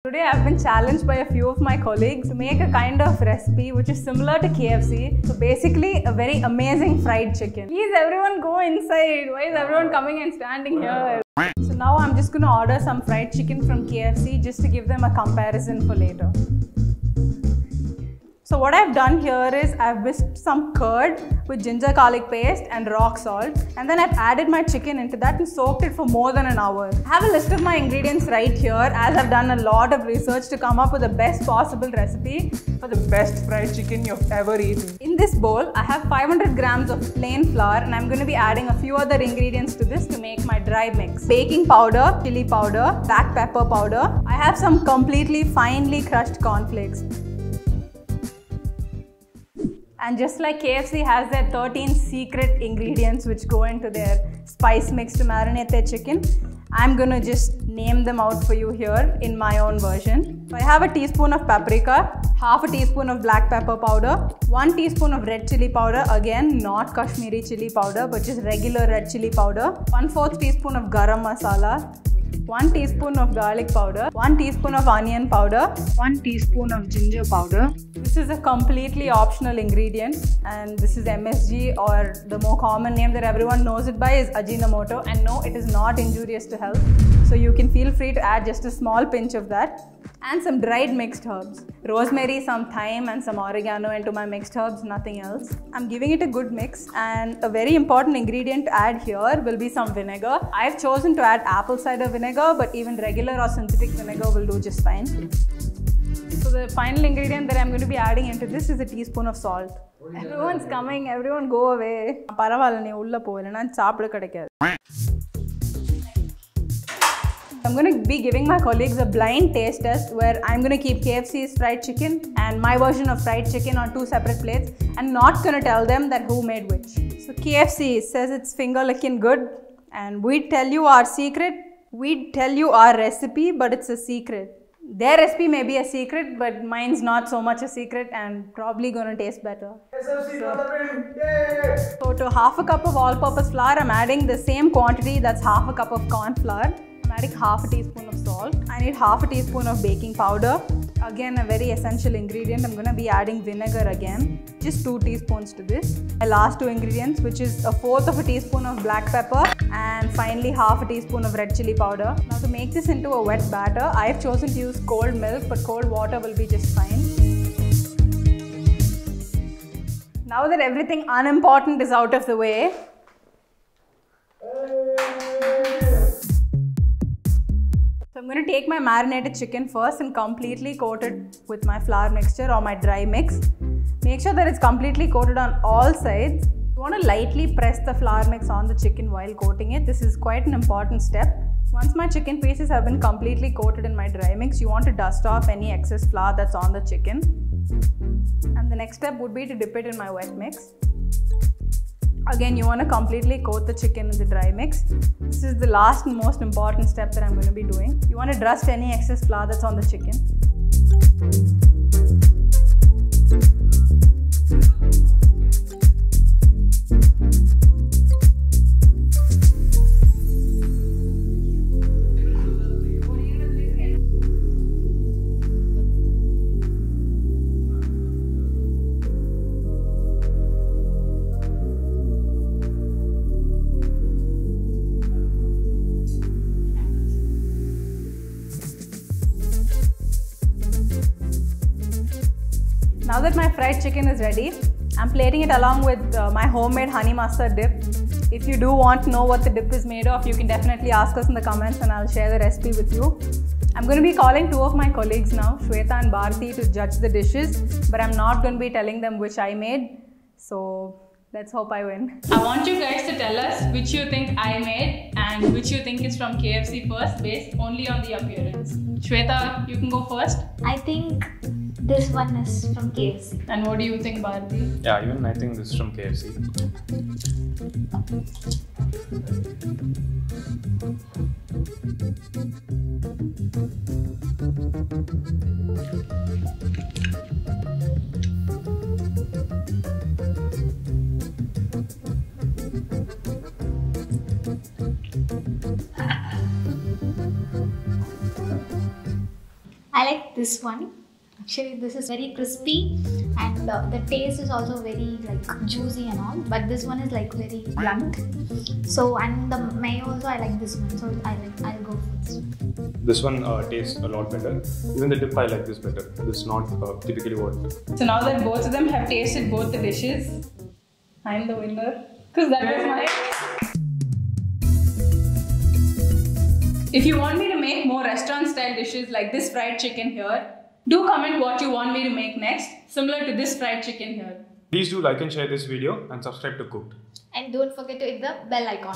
Today I've been challenged by a few of my colleagues to make a kind of recipe which is similar to KFC. So basically a very amazing fried chicken. Please everyone go inside. Why is everyone coming and standing here? So now I'm just going to order some fried chicken from KFC just to give them a comparison for later. So what I've done here is I've whisked some curd with ginger garlic paste and rock salt, and then I've added my chicken into that and soaked it for more than an hour. I have a list of my ingredients right here, as I've done a lot of research to come up with the best possible recipe for the best fried chicken you've ever eaten. In this bowl, I have 500 grams of plain flour, and I'm going to be adding a few other ingredients to this to make my dry mix. Baking powder, chili powder, black pepper powder. I have some completely finely crushed cornflakes. And just like KFC has their 13 secret ingredients which go into their spice mix to marinate their chicken, I'm gonna just name them out for you here in my own version. So I have a teaspoon of paprika, half a teaspoon of black pepper powder, 1 teaspoon of red chili powder, again not Kashmiri chili powder but just regular red chili powder, 1/4 teaspoon of garam masala, 1 teaspoon of garlic powder, 1 teaspoon of onion powder, 1 teaspoon of ginger powder. This is a completely optional ingredient, and this is MSG, or the more common name that everyone knows it by is Ajinomoto, and no, it is not injurious to health. So you can feel free to add just a small pinch of that. And some dried mixed herbs. Rosemary, some thyme and some oregano into my mixed herbs, nothing else. I'm giving it a good mix, and a very important ingredient to add here will be some vinegar. I've chosen to add apple cider vinegar, but even regular or synthetic vinegar will do just fine. So the final ingredient that I'm going to be adding into this is a teaspoon of salt. Everyone's coming, everyone go away. I'm going to be giving my colleagues a blind taste test where I'm going to keep KFC's fried chicken and my version of fried chicken on 2 separate plates and not going to tell them that who made which. So KFC says it's finger licking good, and we'd tell you our secret, we'd tell you our recipe, but it's a secret. Their recipe may be a secret, but mine's not so much a secret and probably going to taste better. So to half a cup of all-purpose flour, I'm adding the same quantity, that's half a cup of corn flour. I'm adding half a teaspoon of salt. I need half a teaspoon of baking powder. Again, a very essential ingredient. I'm going to be adding vinegar again. Just 2 teaspoons to this. My last 2 ingredients, which is 1/4 of a teaspoon of black pepper and finally half a teaspoon of red chili powder. Now to make this into a wet batter, I've chosen to use cold milk, but cold water will be just fine. Now that everything unimportant is out of the way, I'm going to take my marinated chicken first and completely coat it with my flour mixture or my dry mix. Make sure that it's completely coated on all sides. You want to lightly press the flour mix on the chicken while coating it. This is quite an important step. Once my chicken pieces have been completely coated in my dry mix, you want to dust off any excess flour that's on the chicken. And the next step would be to dip it in my wet mix. Again, you want to completely coat the chicken in the dry mix. This is the last and most important step that I'm going to be doing. You want to dust any excess flour that's on the chicken. Now that my fried chicken is ready, I'm plating it along with my homemade honey mustard dip. If you do want to know what the dip is made of, you can definitely ask us in the comments and I'll share the recipe with you. I'm going to be calling 2 of my colleagues now, Shweta and Bharti, to judge the dishes, but I'm not going to be telling them which I made. So let's hope I win. I want you guys to tell us which you think I made and which you think is from KFC first, based only on the appearance. Shweta, you can go first. I think this one is from KFC. And what do you think, Bharti? Yeah, even I think this is from KFC. I like this one. Actually, this is very crispy and the taste is also very like juicy and all. But this one is like very blunt. So and the mayo also I like this one. So I'll go for this one. This one tastes a lot better. Even the dip I like this better. This is not typically what. So now that both of them have tasted both the dishes, I'm the winner because that was my. If you want me to make more restaurant style dishes like this fried chicken here, do comment what you want me to make next, similar to this fried chicken here. Please do like and share this video and subscribe to Cooked. And don't forget to hit the bell icon.